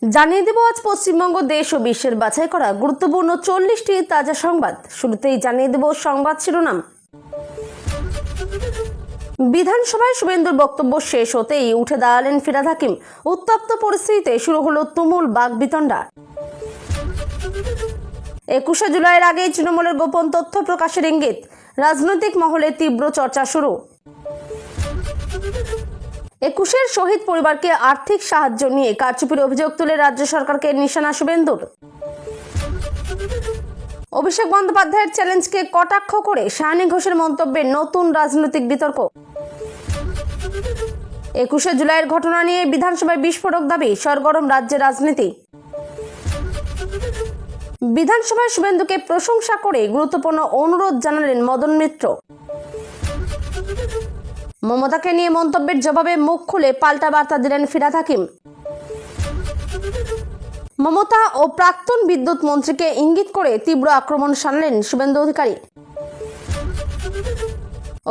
জানিয়ে দেব আজ পশ্চিমবঙ্গ দেশ ও বিশ্বের বাছাই করা গুরুত্বপূর্ণ 40টি তাজা সংবাদ। শুরুতেই জানিয়ে দেব সংবাদ শিরোনাম। বিধানসভায় শুভেন্দুর বক্তব্য শেষ হতেই উঠে দাঁড়ালেন ফিরহাদ হাকিম। উত্তপ্ত পরিস্থিতিতে শুরু হলো তুমুল বাকবিতণ্ডা। 21শে জুলাইয়ের আগেই তৃণমূলের গোপন তথ্য প্রকাশের ইঙ্গিত, রাজনৈতিক মহলে তীব্র চর্চা শুরু। 21-এর শহীদ পরিবারকে আর্থিক সাহায্য নিয়ে কারচুপির অভিযোগ তুলে রাজ্য সরকারকে নিশানা শুভেন্দুর। অভিষেক বন্দ্যোপাধ্যায়ের চ্যালেঞ্জকে কটাক্ষ করে সায়নী ঘোষের মন্তব্যে নতুন রাজনৈতিক বিতর্ক। 21শে জুলাইয়ের ঘটনা নিয়ে বিধানসভায় বিস্ফোরক দাবি, সরগরম রাজ্যের রাজনীতি। বিধানসভায় শুভেন্দুকে প্রশংসা করে গুরুত্বপূর্ণ অনুরোধ জানালেন মদন মিত্র। মমতাকে নিয়ে মন্তব্যের জবাবে মুখ খুলে পাল্টা বার্তা দিলেন ফিরহাদ হাকিম। মমতা ও প্রাক্তন বিদ্যুৎ মন্ত্রীকে ইঙ্গিত করে তীব্র আক্রমণ শানালেন শুভেন্দু অধিকারী।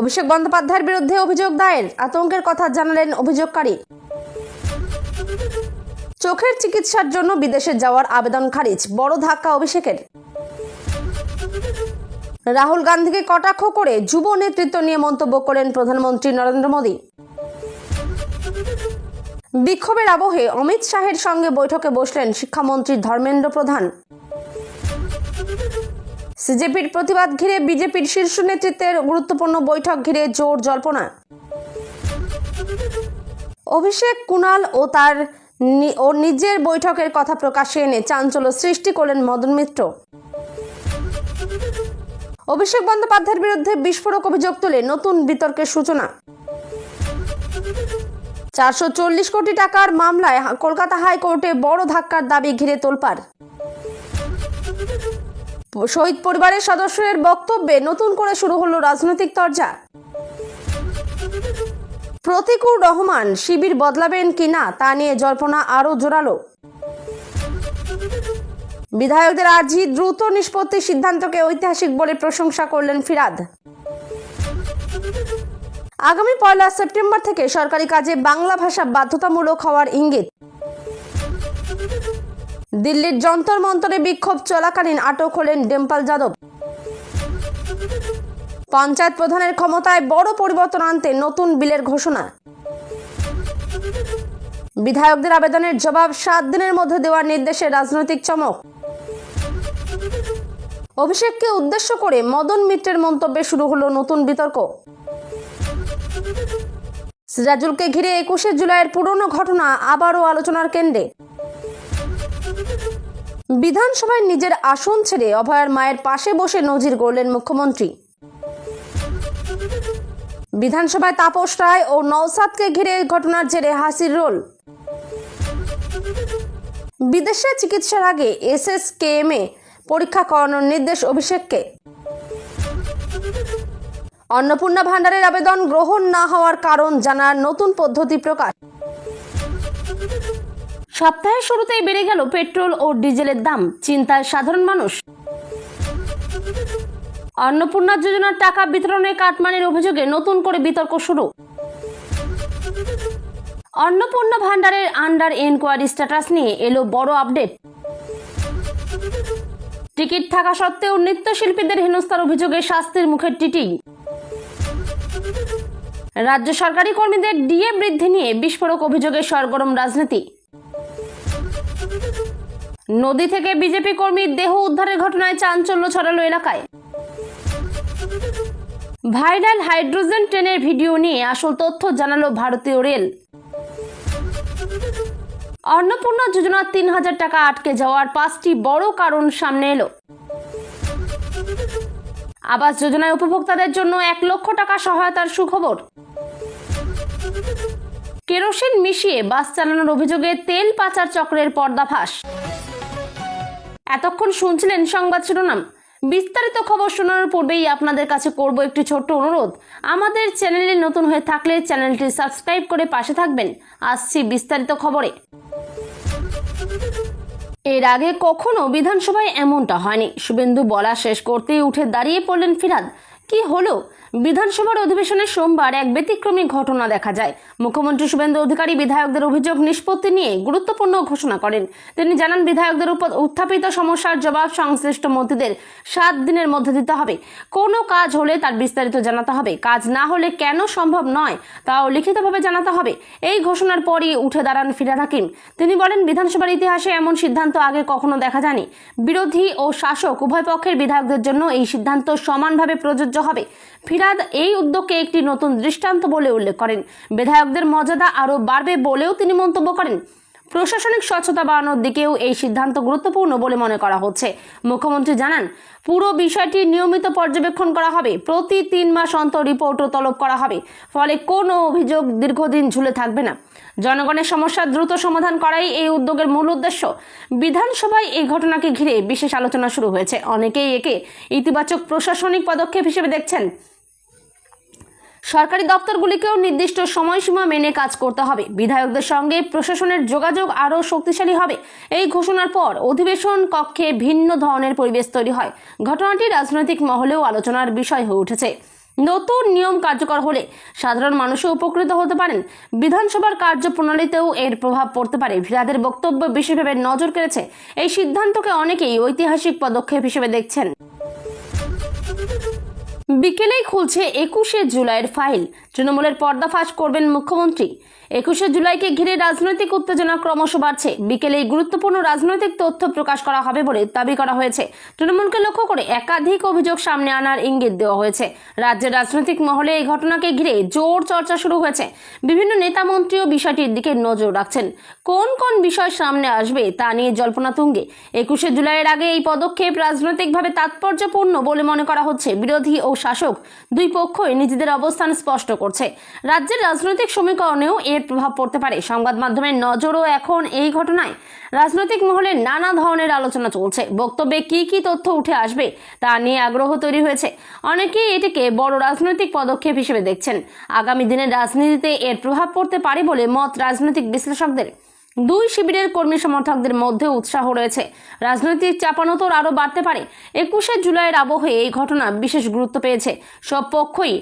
অভিষেক বন্দ্যোপাধ্যায়ের বিরুদ্ধে অভিযোগ দায়ের, আতঙ্কের কথা জানালেন অভিযোগকারী। চোখের চিকিৎসার জন্য বিদেশে যাওয়ার আবেদন খারিজ, বড় ধাক্কা অভিষেকের। রাহুল গান্ধীকে কটাক্ষ করে যুব নেতৃত্ব নিয়ে মন্তব্য করেন প্রধানমন্ত্রী নরেন্দ্র মোদী। বিক্ষোভের আবহে অমিত শাহের সঙ্গে বৈঠকে বসলেন শিক্ষামন্ত্রী ধর্মেন্দ্র প্রধান। সিজেপির প্রতিবাদ ঘিরে বিজেপির শীর্ষ নেতৃত্বের গুরুত্বপূর্ণ বৈঠক ঘিরে জোর জল্পনা। অভিষেক, কুণাল ও তার নিজের বৈঠকের কথা প্রকাশে এনে চাঞ্চল্য সৃষ্টি করলেন মদন মিত্র। অভিষেক বন্দ্যোপাধ্যায়ের বিরুদ্ধে বিস্ফোরক অভিযোগ তুলে নতুন বিতর্কের সূচনা। 440 কোটি টাকার মামলায় কলকাতা হাইকোর্টে বড় ধাক্কার দাবি ঘিরে তোলপাড়। শহীদ পরিবারের সদস্যদের বক্তব্যে নতুন করে শুরু হলো রাজনৈতিক তরজা। প্রতিকুর রহমান শিবির বদলাবেন কিনা তা নিয়ে জল্পনা আরো জোরালো। বিধায়কদের আর্জি দ্রুত নিষ্পত্তির সিদ্ধান্তকে ঐতিহাসিক বলে প্রশংসা করলেন ফিরহাদ। আগামী 1 সেপ্টেম্বর থেকে সরকারি কাজে বাংলা ভাষা বাধ্যতামূলক হওয়ার ইঙ্গিত। দিল্লির যন্তর মন্তরে বিক্ষোভ চলাকালীন আটক হলেন ডিম্পল যাদব। পঞ্চায়েত প্রধানের ক্ষমতায় বড় পরিবর্তন আনতে নতুন বিলের ঘোষণা। বিধায়কদের আবেদনের জবাব 7 দিনের মধ্যে দেওয়ার নির্দেশে রাজনৈতিক চমক। অভিষেককে উদ্দেশ্য করে মদন মিত্রের মন্তব্যে শুরু হলো নতুন বিতর্ক। সিরাজুলকে ঘিরে 21শে জুলাইয়ের পুরনো ঘটনা আবারও আলোচনার কেন্দ্রে। বিধানসভায় নিজের আসন ছেড়ে অভয়ার মায়ের পাশে বসে নজির গড়লেন মুখ্যমন্ত্রী। বিধানসভায় তাপস রায় ও নওসাদকে ঘিরে ঘটনার জেরে হাসির রোল। বিদেশে চিকিৎসার আগে SSKM-এ পরীক্ষা করানোর নির্দেশ অভিষেককে। অন্নপূর্ণা ভান্ডারের আবেদন গ্রহণ না হওয়ার কারণ জানার নতুন পদ্ধতি প্রকাশ। সপ্তাহের শুরুতেই বেড়ে গেল পেট্রোল ও ডিজেলের দাম, চিন্তায় সাধারণ মানুষ। অন্নপূর্ণা যোজনার টাকা বিতরণে কাটমানির অভিযোগে নতুন করে বিতর্ক শুরু। অন্নপূর্ণা ভান্ডারের আন্ডার এনকোয়ারি স্ট্যাটাস নিয়ে এলো বড় আপডেট। টিকিট থাকা সত্ত্বেও নৃত্যশিল্পীদের হেনস্থার অভিযোগে শাস্তির মুখে টিটি। রাজ্য সরকারি কর্মীদের ডিএ বৃদ্ধি নিয়ে বিস্ফোরক অভিযোগে সরগরম রাজনীতি। নদী থেকে বিজেপি কর্মীর দেহ উদ্ধারের ঘটনায় চাঞ্চল্য ছড়ালো এলাকায়। ভাইরাল হাইড্রোজেন ট্রেনের ভিডিও নিয়ে আসল তথ্য জানালো ভারতীয় রেল। অন্নপূর্ণা যোজনার 3000 টাকা আটকে যাওয়ার 5টি বড় কারণ সামনে এলো। আবাস যোজনায় উপভোক্তাদের জন্য 1 লক্ষ টাকা সহায়তার সুখবর। কেরোসিন মিশিয়ে বাস চালানোর অভিযোগে তেল পাচার চক্রের পর্দাফাঁস। এতক্ষণ শুনছিলেন সংবাদ শিরোনাম। বিস্তারিত খবর শোনানোর পূর্বেই আপনাদের কাছে করব একটি ছোট্ট অনুরোধ। আমাদের চ্যানেলে নতুন হয়ে থাকলে চ্যানেলটি সাবস্ক্রাইব করে পাশে থাকবেন। আসছি বিস্তারিত খবরে। এর আগে কখনো বিধানসভায় এমনটা হয়নি। শুভেন্দু বলা শেষ করতেই উঠে দাঁড়িয়ে পড়লেন ফিরহাদ। কি হলো? বিধানসভার অধিবেশনে সোমবার এক ব্যতিক্রমী ঘটনা দেখা যায়। মুখ্যমন্ত্রী শুভেন্দু অধিকারী বিধায়কদের অভিযোগ নিষ্পত্তি নিয়ে গুরুত্বপূর্ণ ঘোষণা করেন। তিনি জানান, বিধায়কদের উপর উত্থাপিত সমস্যার জবাব সংশ্লিষ্ট মন্ত্রীদের 7 দিনের মধ্যে দিতে হবে। কোনো কাজ হলে তার বিস্তারিত জানাতে হবে, কাজ না হলে কেন সম্ভব নয় তাও লিখিতভাবে জানাতে হবে। এই ঘোষণার পরই উঠে দাঁড়ান ফিরহাদ হাকিম। তিনি বলেন, বিধানসভার ইতিহাসে এমন সিদ্ধান্ত আগে কখনো দেখা যায়নি। বিরোধী ও শাসক উভয় পক্ষের বিধায়কদের জন্য এই সিদ্ধান্ত সমানভাবে প্রযোজ্য হবে। ফিরহাদ এই উদ্যোগকে একটি নতুন দৃষ্টান্ত বলে উল্লেখ করেন। বিধায়কদের মর্যাদা আরও বাড়বে বলেও তিনি মন্তব্য করেন। প্রশাসনিক স্বচ্ছতা বাড়ানোর দিকেও এই সিদ্ধান্ত গুরুত্বপূর্ণ বলে মনে করা হচ্ছে। মুখ্যমন্ত্রী জানান, পুরো বিষয়টি নিয়মিত পর্যবেক্ষণ করা হবে। প্রতি 3 মাস অন্তর রিপোর্টও তলব করা হবে। ফলে কোনো অভিযোগ দীর্ঘদিন ঝুলে থাকবে না। জনগণের সমস্যা দ্রুত সমাধান করাই এই উদ্যোগের মূল উদ্দেশ্য। বিধানসভায় এই ঘটনাকে ঘিরে বিশেষ আলোচনা শুরু হয়েছে। অনেকেই একে ইতিবাচক প্রশাসনিক পদক্ষেপ হিসেবে দেখছেন। সরকারি দপ্তরগুলিকেও নির্দিষ্ট সময়সীমা মেনে কাজ করতে হবে। বিধায়কদের সঙ্গে প্রশাসনের যোগাযোগ আরও শক্তিশালী হবে। এই ঘোষণার পর অধিবেশন কক্ষে ভিন্ন ধরনের পরিবেশ তৈরি হয়। ঘটনাটি রাজনৈতিক মহলেও আলোচনার বিষয় হয়ে উঠেছে। নতুন নিয়ম কার্যকর হলে সাধারণ মানুষও উপকৃত হতে পারেন। বিধানসভার কার্যপ্রণালীতেও এর প্রভাব পড়তে পারে। ফিরহাদের বক্তব্য বিশেষভাবে নজর কেড়েছে। এই সিদ্ধান্তকে অনেকেই ঐতিহাসিক পদক্ষেপ হিসেবে দেখছেন। বিকেলেই খুলছে 21শে জুলাইয়ের ফাইল। তৃণমূলের পর্দাফাশ করবেন মুখ্যমন্ত্রী। 21শে জুলাইকে ঘিরে রাজনৈতিক উত্তেজনা ক্রমশ বাড়ছে। বিকেলেই গুরুত্বপূর্ণ রাজনৈতিক তথ্য প্রকাশ করা হবে বলে দাবি করা হয়েছে। তৃণমূলকে লক্ষ্য করে একাধিক অভিযোগ সামনে আনার ইঙ্গিত দেওয়া হয়েছে। রাজ্যের রাজনৈতিক মহলে এই ঘটনাকে ঘিরে জোর চর্চা শুরু হয়েছে। বিভিন্ন নেতা মন্ত্রীও বিষয়টির দিকে নজর রাখছেন। কোন কোন বিষয় সামনে আসবে তা নিয়ে জল্পনা তুঙ্গে। 21শে জুলাইয়ের আগে এই পদক্ষেপ রাজনৈতিকভাবে তাৎপর্যপূর্ণ বলে মনে করা হচ্ছে। বিরোধী ও শাসক দুই পক্ষই নিজেদের অবস্থান স্পষ্ট করছে। রাজ্যের রাজনৈতিক সমীকরণেও এর প্রভাব পড়তে পারে। সংবাদ মাধ্যমের নজরও এখন এই ঘটনায়। রাজনৈতিক মহলে নানা ধরনের আলোচনা চলছে। বক্তব্যে কি কি তথ্য উঠে আসবে তা নিয়ে আগ্রহ তৈরি হয়েছে। অনেকেই এটিকে বড় রাজনৈতিক পদক্ষেপ হিসেবে দেখছেন। আগামী দিনের রাজনীতিতে এর প্রভাব পড়তে পারে বলে মত রাজনৈতিক বিশ্লেষকদের। দুই শিবিরের কর্মী সমর্থকদের মধ্যে উৎসাহ রয়েছে। রাজনৈতিক চাপানোতর আরও বাড়তে পারে। 21শে জুলাইয়ের আবহে এই ঘটনা বিশেষ গুরুত্ব পেয়েছে। সব পক্ষই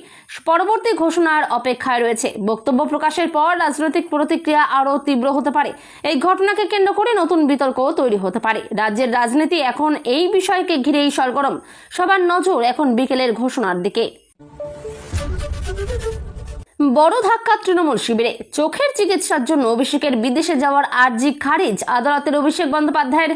পরবর্তী ঘোষণার অপেক্ষায় রয়েছে। বক্তব্য প্রকাশের পর রাজনৈতিক প্রতিক্রিয়া আরও তীব্র হতে পারে। এই ঘটনাকে কেন্দ্র করে নতুন বিতর্কও তৈরি হতে পারে। রাজ্যের রাজনীতি এখন এই বিষয়কে ঘিরেই সরগরম। সবার নজর এখন বিকেলের ঘোষণার দিকে। বড় ধাক্কা তৃণমূল শিবিরে। চোখের চিকিৎসার জন্য অভিষেকের বিদেশে যাওয়ার আর্জি খারিজ। আদালতের অভিষেক বন্দ্যোপাধ্যায়ের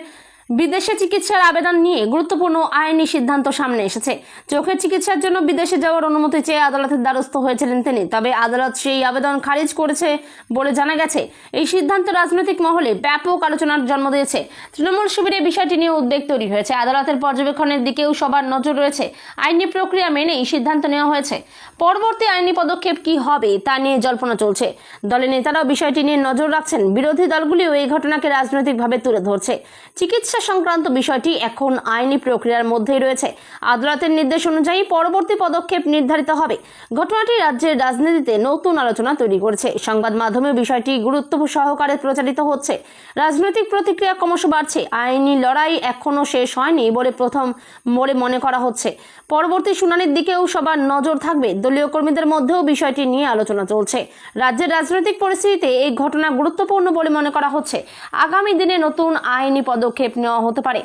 বিদেশে চিকিৎসার আবেদন নিয়ে গুরুত্বপূর্ণ আইনি সিদ্ধান্ত সামনে এসেছে। চোখের চিকিৎসার জন্য বিদেশে যাওয়ার অনুমতি চেয়ে আদালতের দ্বারস্থ হয়েছিলেন তিনি। তবে আদালত সেই আবেদন খারিজ করেছে বলে জানা গেছে। এই সিদ্ধান্ত রাজনৈতিক মহলে ব্যাপক আলোচনার জন্ম দিয়েছে। তৃণমূল শিবিরে বিষয়টি নিয়ে উদ্বেগ তৈরি হয়েছে। আদালতের পর্যবেক্ষণের দিকেও সবার নজর রয়েছে। আইনি প্রক্রিয়া মেনেই সিদ্ধান্ত নেওয়া হয়েছে। পরবর্তী আইনি পদক্ষেপ কি হবে তা নিয়ে জল্পনা চলছে। দলের নেতারাও বিষয়টি নিয়ে নজর রাখছেন। বিরোধী দলগুলিও এই ঘটনাকে রাজনৈতিকভাবে তুলে ধরছে। চিকিৎসা সংক্রান্ত বিষয়টি এখন আইনি প্রক্রিয়ার মধ্যেই রয়েছে। আদালতের নির্দেশ অনুযায়ী পরবর্তী পদক্ষেপ নির্ধারিত হবে। ঘটনাটি রাজ্যের রাজনীতিতে নতুন আলোচনা তৈরি করেছে। সংবাদ মাধ্যমে বিষয়টি গুরুত্ব সহকারে প্রচারিত হচ্ছে। রাজনৈতিক প্রতিক্রিয়া ক্রমশ বাড়ছে। আইনি লড়াই এখনো শেষ হয়নি বলে মনে করা হচ্ছে। পরবর্তী শুনানির দিকেও সবার নজর থাকবে। দলীয় কর্মীদের মধ্যেও বিষয়টি নিয়ে আলোচনা চলছে। রাজ্যের রাজনৈতিক পরিস্থিতিতে এই ঘটনা গুরুত্বপূর্ণ বলে মনে করা হচ্ছে। আগামী দিনে নতুন আইনি পদক্ষেপ নেওয়া হতে পারে।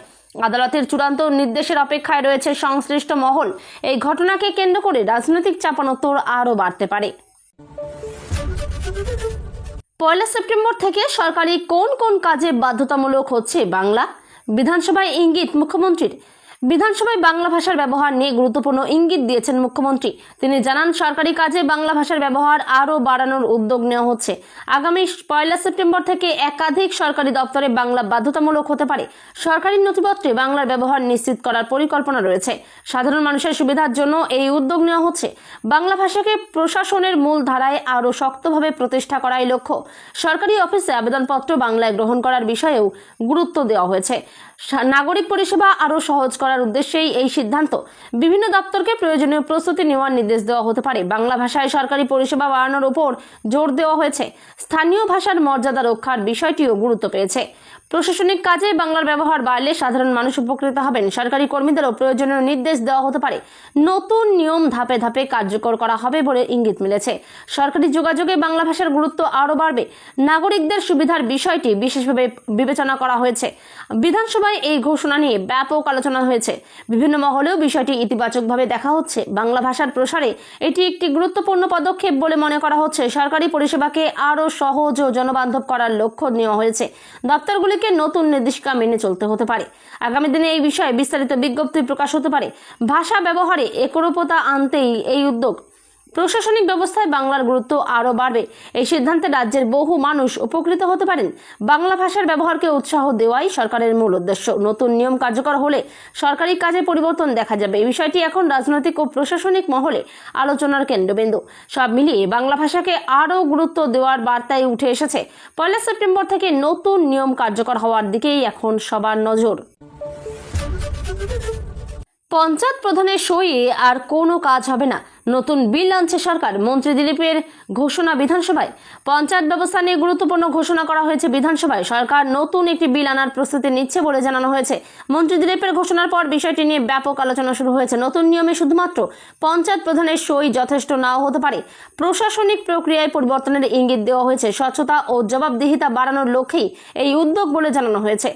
আদালতের চূড়ান্ত নির্দেশের অপেক্ষায় রয়েছে সংশ্লিষ্ট মহল। এই ঘটনাকে কেন্দ্র করে রাজনৈতিক চাপানোতর আরও বাড়তে পারে। 1 সেপ্টেম্বর থেকে সরকারি কোন কোন কাজে বাধ্যতামূলক হচ্ছে বাংলা? বিধানসভায় ইঙ্গিত মুখ্যমন্ত্রীর। বিধানসভায় বাংলা ভাষার ব্যবহার নিয়ে গুরুত্বপূর্ণ ইঙ্গিত দিয়েছেন মুখ্যমন্ত্রী। তিনি জানান, সরকারি কাজে বাংলা ভাষার ব্যবহার আরও বাড়ানোর উদ্যোগ নেওয়া হচ্ছে। আগামী 1 সেপ্টেম্বর থেকে একাধিক সরকারি দপ্তরে বাংলা বাধ্যতামূলক হতে পারে। সরকারি নথিপত্রে বাংলার ব্যবহার নিশ্চিত করার পরিকল্পনা রয়েছে। সাধারণ মানুষের সুবিধার জন্য এই উদ্যোগ নেওয়া হচ্ছে। বাংলা ভাষাকে প্রশাসনের মূল ধারায় আরও শক্তভাবে প্রতিষ্ঠা করাই লক্ষ্য। সরকারি অফিসে আবেদনপত্র বাংলায় গ্রহণ করার বিষয়েও গুরুত্ব দেওয়া হয়েছে। নাগরিক পরিষেবা আরও সহজ করার উদ্দেশ্যেই এই সিদ্ধান্ত। বিভিন্ন দপ্তরকে প্রয়োজনীয় প্রস্তুতি নেওয়ার নির্দেশ দেওয়া হতে পারে। বাংলা ভাষায় সরকারি পরিষেবা বাড়ানোর উপর জোর দেওয়া হয়েছে। স্থানীয় ভাষার মর্যাদা রক্ষার বিষয়টিও গুরুত্ব পেয়েছে। প্রশাসনিক কাজে বাংলার ব্যবহার বাড়লে সাধারণ মানুষ উপকৃত হবেন। সরকারি কর্মীদেরও প্রয়োজনীয় নির্দেশ দেওয়া হতে পারে। নতুন নিয়ম ধাপে ধাপে কার্যকর করা হবে বলে ইঙ্গিত মিলেছে। সরকারি যোগাযোগে বাংলা ভাষার গুরুত্ব আরও বাড়বে। নাগরিকদের সুবিধার বিষয়টি বিশেষভাবে বিবেচনা করা হয়েছে। বিধানসভায় এই ঘোষণা নিয়ে ব্যাপক আলোচনা হয়েছে। বিভিন্ন মহলেও বিষয়টি ইতিবাচকভাবে দেখা হচ্ছে। বাংলা ভাষার প্রসারে এটি একটি গুরুত্বপূর্ণ পদক্ষেপ বলে মনে করা হচ্ছে। সরকারি পরিষেবাকে আরও সহজ ও জনবান্ধব করার লক্ষ্য নেওয়া হয়েছে। দপ্তরগুলিকে নতুন নির্দেশিকা মেনে চলতে হতে পারে। আগামী দিনে এই বিষয়ে বিস্তারিত বিজ্ঞপ্তি প্রকাশ হতে পারে। ভাষা ব্যবহারে একরূপতা আনতেই এই উদ্যোগ। প্রশাসনিক ব্যবস্থায় বাংলার গুরুত্ব আরও বাড়বে। এই সিদ্ধান্তে রাজ্যের বহু মানুষ উপকৃত হতে পারেন। বাংলা ভাষার ব্যবহারকে উৎসাহ দেওয়াই সরকারের মূল উদ্দেশ্য। নতুন নিয়ম কার্যকর হলে সরকারি কাজে পরিবর্তন দেখা যাবে। এই বিষয়টি এখন রাজনৈতিক ও প্রশাসনিক মহলে আলোচনার কেন্দ্রবিন্দু। সব মিলিয়ে বাংলা ভাষাকে আরও গুরুত্ব দেওয়ার বার্তায় উঠে এসেছে। 1 সেপ্টেম্বর থেকে নতুন নিয়ম কার্যকর হওয়ার দিকেই এখন সবার নজর। পঞ্চায়েত প্রধানের সইয়ে আর কোনো কাজ হবে না, নতুন বিল আনছে সরকার। মন্ত্রী দিলীপের ঘোষণা বিধানসভায়। পঞ্চায়েত ব্যবস্থা নিয়ে গুরুত্বপূর্ণ ঘোষণা করা হয়েছে বিধানসভায়। সরকার নতুন একটি বিল আনার প্রস্তুতি নিচ্ছে বলে জানানো হয়েছে। মন্ত্রী দিলীপের ঘোষণার পর বিষয়টি নিয়ে ব্যাপক আলোচনা শুরু হয়েছে। নতুন নিয়মে শুধুমাত্র পঞ্চায়েত প্রধানের সই যথেষ্ট নাও হতে পারে। প্রশাসনিক প্রক্রিয়ায় পরিবর্তনের ইঙ্গিত দেওয়া হয়েছে। স্বচ্ছতা ও জবাবদিহিতা বাড়ানোর লক্ষ্যেই এই উদ্যোগ বলে জানানো হয়েছে।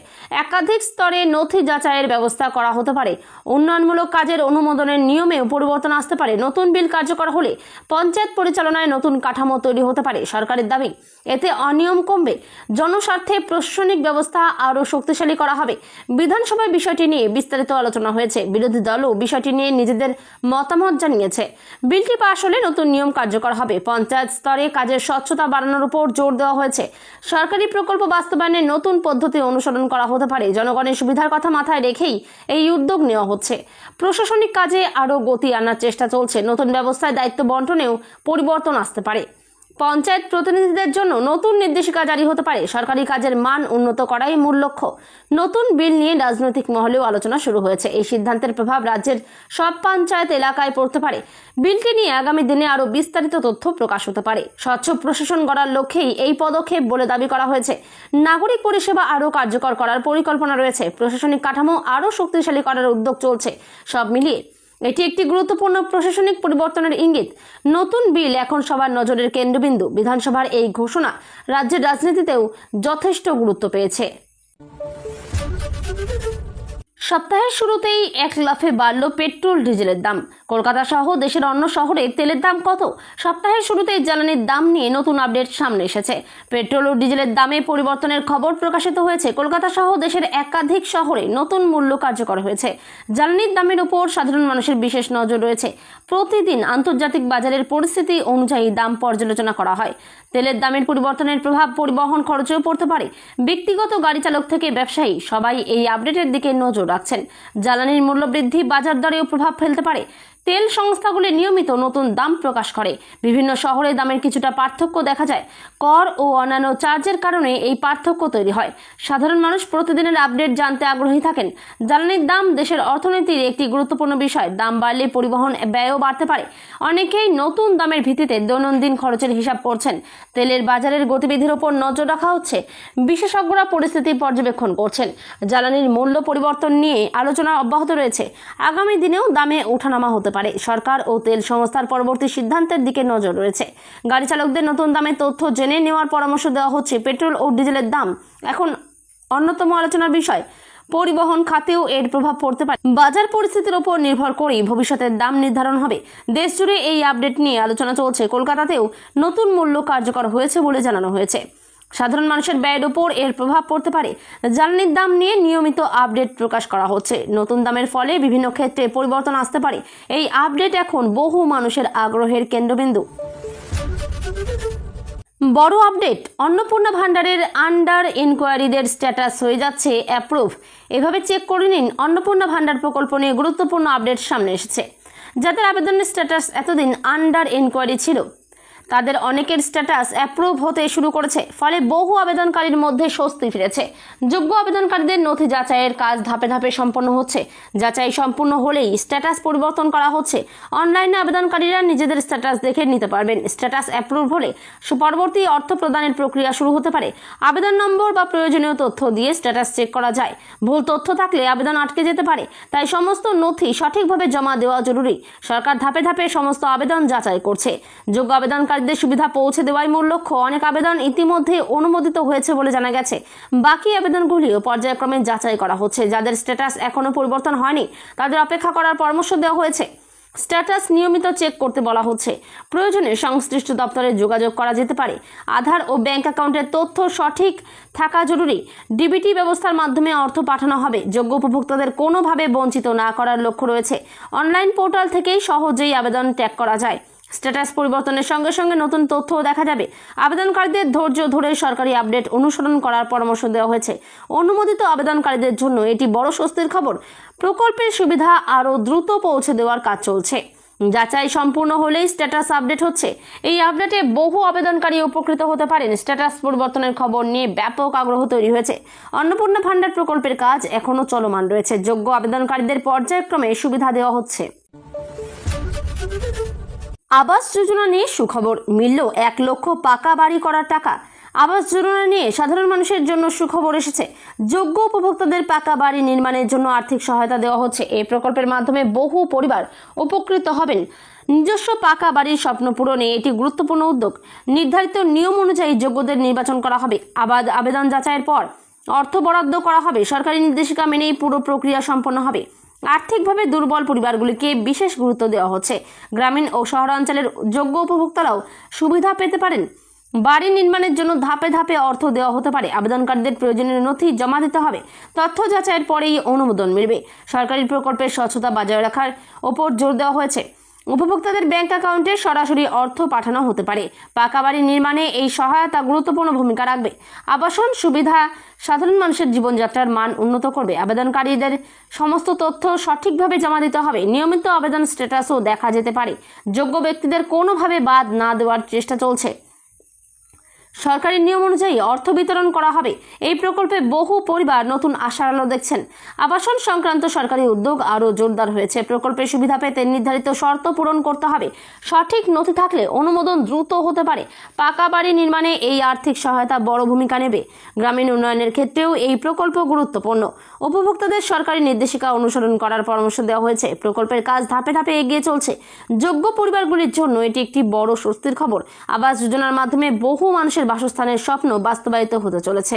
একাধিক স্তরে নথি যাচাইয়ের ব্যবস্থা করা হতে পারে। উন্নয়নমূলক কাজের অনুমোদনের নিয়মেও পরিবর্তন আসতে পারে। নতুন বিল কার্যকর হলে পঞ্চায়েত পরিচালনায় নতুন কাঠামো তৈরি হতে পারে সরকারের দাবি। এতে অনিয়ম কমবে। জনস্বার্থে প্রশাসনিক ব্যবস্থা আরও শক্তিশালী করা হবে। বিধানসভায় বিষয়টি নিয়ে বিস্তারিত আলোচনা হয়েছে। বিরোধী দলও বিষয়টি নিয়ে নিজেদের মতামত জানিয়েছে। বিলটি পাশ হলে নতুন নিয়ম কার্যকর হবে। পঞ্চায়েত স্তরে কাজের স্বচ্ছতা বাড়ানোর উপর জোর দেওয়া হয়েছে। সরকারি প্রকল্প বাস্তবায়নে নতুন পদ্ধতি অনুসরণ করা হতে পারে। জনগণের সুবিধার কথা মাথায় রেখেই এই উদ্যোগ নেওয়া হচ্ছে। প্রশাসনিক কাজে আরও গতি আনার চেষ্টা চলছে। নতুন ব্যবস্থায় দায়িত্ব বন্টনেও পরিবর্তন আসতে পারে। পঞ্চায়েত প্রতিনিধিদের জন্য নতুন নির্দেশিকা জারি হতে পারে। সরকারি কাজের মান উন্নত করাই মূল লক্ষ্য। নতুন বিল নিয়ে রাজনৈতিক মহলেও আলোচনা শুরু হয়েছে। এই সিদ্ধান্তের প্রভাব রাজ্যের সব পঞ্চায়েত এলাকায় পড়তে পারে। বিলকে নিয়ে আগামী দিনে আরও বিস্তারিত তথ্য প্রকাশ হতে পারে। স্বচ্ছ প্রশাসন গড়ার লক্ষ্যেই এই পদক্ষেপ বলে দাবি করা হয়েছে। নাগরিক পরিষেবা আরও কার্যকর করার পরিকল্পনা রয়েছে। প্রশাসনিক কাঠামো আরও শক্তিশালী করার উদ্যোগ চলছে। সব মিলিয়ে এটি একটি গুরুত্বপূর্ণ প্রশাসনিক পরিবর্তনের ইঙ্গিত। নতুন বিল এখন সবার নজরের কেন্দ্রবিন্দু। বিধানসভার এই ঘোষণা রাজ্যের রাজনীতিতেও যথেষ্ট গুরুত্ব পেয়েছে। সপ্তাহের শুরুতেই এক লাফে বাড়ল পেট্রোল ডিজেলের দাম। কলকাতা সহ দেশের অন্য শহরে তেলের দাম কত? সপ্তাহের শুরুতেই জ্বালানির দাম নিয়ে নতুন আপডেট সামনে এসেছে। পেট্রোল ও ডিজেলের দামে পরিবর্তনের খবর প্রকাশিত হয়েছে। কলকাতা সহ দেশের একাধিক শহরে নতুন মূল্য কার্যকর হয়েছে। জ্বালানির দামের উপর সাধারণ মানুষের বিশেষ নজর রয়েছে। প্রতিদিন আন্তর্জাতিক বাজারের পরিস্থিতি অনুযায়ী দাম পর্যালোচনা করা হয়। তেলের দামের পরিবর্তনের প্রভাব পরিবহন খরচেও পড়তে পারে। ব্যক্তিগত গাড়ি চালক থেকে ব্যবসায়ী সবাই এই আপডেটের দিকে নজর রাখছেন। জ্বালানির মূল্য বৃদ্ধি বাজার দরেও প্রভাব ফেলতে পারে। তেল সংস্থাগুলি নিয়মিত নতুন দাম প্রকাশ করে। বিভিন্ন শহরে দামের কিছুটা পার্থক্য দেখা যায়। কর ও অন্যান্য চার্জের কারণে এই পার্থক্য তৈরি হয়। সাধারণ মানুষ প্রতিদিনের আপডেট জানতে আগ্রহী থাকেন। জ্বালানির দাম দেশের অর্থনীতির একটি গুরুত্বপূর্ণ বিষয়। দাম বাড়লে পরিবহন ব্যয়ও বাড়তে পারে। অনেকেই নতুন দামের ভিত্তিতে দৈনন্দিন খরচের হিসাব করছেন। তেলের বাজারের গতিবিধির উপর নজর রাখা হচ্ছে। বিশেষজ্ঞরা পরিস্থিতি পর্যবেক্ষণ করছেন। জ্বালানির মূল্য পরিবর্তন নিয়ে আলোচনা অব্যাহত রয়েছে। আগামী দিনেও দামে ওঠানামা হতে পারে। সরকার ও তেল সংস্থার পরবর্তী সিদ্ধান্তের দিকে নজর রয়েছে। গাড়ি চালকদের নতুন দামের তথ্য জেনে নেওয়ার পরামর্শ দেওয়া হচ্ছে। পেট্রোল ও ডিজেলের দাম এখন অন্যতম আলোচনার বিষয়। পরিবহন খাতেও এর প্রভাব পড়তে পারে। বাজার পরিস্থিতির উপর নির্ভর করেই ভবিষ্যতের দাম নির্ধারণ হবে। দেশ জুড়ে এই আপডেট নিয়ে আলোচনা চলছে। কলকাতাতেও নতুন মূল্য কার্যকর হয়েছে বলে জানানো হয়েছে। সাধারণ মানুষের ব্যয়ের উপর এর প্রভাব পড়তে পারে। জ্বালানির দাম নিয়ে নিয়মিত আপডেট প্রকাশ করা হচ্ছে। নতুন দামের ফলে বিভিন্ন ক্ষেত্রে পরিবর্তন আসতে পারে। এই আপডেট এখন বহু মানুষের আগ্রহের কেন্দ্রবিন্দু। বড় আপডেট, অন্নপূর্ণা ভান্ডারের আন্ডার ইনকোয়ারিদের স্ট্যাটাস হয়ে যাচ্ছে অ্যাপ্রুভ। এভাবে চেক করে নিন। অন্নপূর্ণা ভান্ডার প্রকল্প নিয়ে গুরুত্বপূর্ণ আপডেট সামনে এসেছে। যাদের আবেদনের স্ট্যাটাস এতদিন আন্ডার ইনকোয়ারি ছিল তাদের অনেকের স্ট্যাটাস অ্যাপ্রুভ হতে শুরু করেছে, ফলে বহু আবেদনকারীর মধ্যে স্বস্তি ফিরেছে। যোগ্য আবেদনকারীদের নথি যাচাইয়ের কাজ ধাপে ধাপে সম্পন্ন হচ্ছে। যাচাই সম্পূর্ণ হলেই স্ট্যাটাস পরিবর্তন করা হচ্ছে। অনলাইনে আবেদনকারীরা নিজেদের স্ট্যাটাস দেখে নিতে পারবেন। স্ট্যাটাস অ্যাপ্রুভ হলে পরবর্তী অর্থ প্রদানের প্রক্রিয়া শুরু হতে পারে। আবেদন নম্বর বা প্রয়োজনীয় তথ্য দিয়ে স্ট্যাটাস চেক করা যায়। ভুল তথ্য থাকলে আবেদন আটকে যেতে পারে, তাই সমস্ত নথি সঠিকভাবে জমা দেওয়া জরুরি। সরকার ধাপে ধাপে সমস্ত আবেদন যাচাই করছে। যোগ্য আবেদনকারীদের সুবিধা পৌঁছে দেওয়াই মূল লক্ষ্য। অনেক আবেদন ইতিমধ্যে অনুমোদিত হয়েছে বলে জানা গেছে। বাকি আবেদনগুলিও পর্যায়ক্রমে যাচাই করা হচ্ছে। যাদের স্ট্যাটাস এখনো পরিবর্তন হয়নি তাদের অপেক্ষা করার পরামর্শ দেওয়া হয়েছে। স্ট্যাটাস নিয়মিত চেক করতে বলা হচ্ছে। প্রয়োজনে সংশ্লিষ্ট দপ্তরে যোগাযোগ করা যেতে পারে। আধার ও ব্যাংক অ্যাকাউন্টের তথ্য সঠিক থাকা জরুরি। ডিবিটি ব্যবস্থার মাধ্যমে অর্থ পাঠানো হবে। যোগ্য উপভোক্তাদের কোনোভাবে বঞ্চিত না করার লক্ষ্য রয়েছে। অনলাইন পোর্টাল থেকেই সহজেই আবেদন ট্র্যাক করা যায়। স্ট্যাটাস পরিবর্তনের সঙ্গে সঙ্গে নতুন তথ্যও দেখা যাবে। আবেদনকারীদের ধৈর্য ধরে সরকারি আপডেট অনুসরণ করার পরামর্শ দেওয়া হয়েছে। অনুমোদিত আবেদনকারীদের জন্য এটি বড় স্বস্তির খবর। প্রকল্পের সুবিধা আরও দ্রুত পৌঁছে দেওয়ার কাজ চলছে। যাচাই সম্পূর্ণ হলেই স্ট্যাটাস আপডেট হচ্ছে। এই আপডেটে বহু আবেদনকারী উপকৃত হতে পারেন। স্ট্যাটাস পরিবর্তনের খবর নিয়ে ব্যাপক আগ্রহ তৈরি হয়েছে। অন্নপূর্ণা ভান্ডার প্রকল্পের কাজ এখনও চলমান রয়েছে। যোগ্য আবেদনকারীদের পর্যায়ক্রমে সুবিধা দেওয়া হচ্ছে। আবাস যোজনা নিয়ে সুখবর মিলল 1 লক্ষ পাকা বাড়ি করার টাকা। আবাস যোজনা নিয়ে সাধারণ মানুষের জন্য সুখবর এসেছে। যোগ্য উপভোক্তাদের পাকা বাড়ি নির্মাণের জন্য আর্থিক সহায়তা দেওয়া হচ্ছে। এই প্রকল্পের মাধ্যমে বহু পরিবার উপকৃত হবেন। নিজস্ব পাকা বাড়ির স্বপ্ন পূরণে এটি গুরুত্বপূর্ণ উদ্যোগ। নির্ধারিত নিয়ম অনুযায়ী যোগ্যদের নির্বাচন করা হবে। আবেদন যাচাইয়ের পর অর্থ বরাদ্দ করা হবে। সরকারি নির্দেশিকা মেনেই পুরো প্রক্রিয়া সম্পন্ন হবে। আর্থিকভাবে দুর্বল পরিবারগুলিকে বিশেষ গুরুত্ব দেওয়া হচ্ছে। গ্রামীণ ও শহরাঞ্চলের যোগ্য উপভোক্তারাও সুবিধা পেতে পারেন। বাড়ি নির্মাণের জন্য ধাপে ধাপে অর্থ দেওয়া হতে পারে। আবেদনকারীদের প্রয়োজনীয় নথি জমা দিতে হবে। তথ্য যাচাইয়ের পরেই অনুমোদন মিলবে। সরকারি প্রকল্পের স্বচ্ছতা বজায় রাখার ওপর জোর দেওয়া হয়েছে। উপভোক্তাদের ব্যাংক অ্যাকাউন্টে সরাসরি অর্থ পাঠানো হতে পারে। পাকা বাড়ি নির্মাণে এই সহায়তা গুরুত্বপূর্ণ ভূমিকা রাখবে। আবাসন সুবিধা সাধারণ মানুষের জীবনযাত্রার মান উন্নত করবে। আবেদনকারীদের সমস্ত তথ্য সঠিকভাবে জমা দিতে হবে। নিয়মিত আবেদন স্ট্যাটাসও দেখা যেতে পারে। যোগ্য ব্যক্তিদের কোনোভাবে বাদ না দেওয়ার চেষ্টা চলছে। সরকারি নিয়ম অনুযায়ী অর্থ বিতরণ করা হবে। এই প্রকল্পে বহু পরিবার নতুন আশার আলো দেখছেন। আবাসন সংক্রান্ত সরকারি উদ্যোগ আরও জোরদার হয়েছে। প্রকল্পের সুবিধা পেতে নির্ধারিত শর্ত পূরণ করতে হবে। সঠিক নথি থাকলে অনুমোদন দ্রুত হতে পারে। পাকা বাড়ি নির্মাণে এই আর্থিক সহায়তা বড় ভূমিকা নেবে। গ্রামীণ উন্নয়নের ক্ষেত্রেও এই প্রকল্প গুরুত্বপূর্ণ। উপভোক্তাদের সরকারি নির্দেশিকা অনুসরণ করার পরামর্শ দেওয়া হয়েছে। প্রকল্পের কাজ ধাপে ধাপে এগিয়ে চলছে। যোগ্য পরিবারগুলির জন্য এটি একটি বড় স্বস্তির খবর। আবাস যোজনার মাধ্যমে বহু মানুষের বাসস্থানের স্বপ্ন বাস্তবায়িত হতে চলেছে।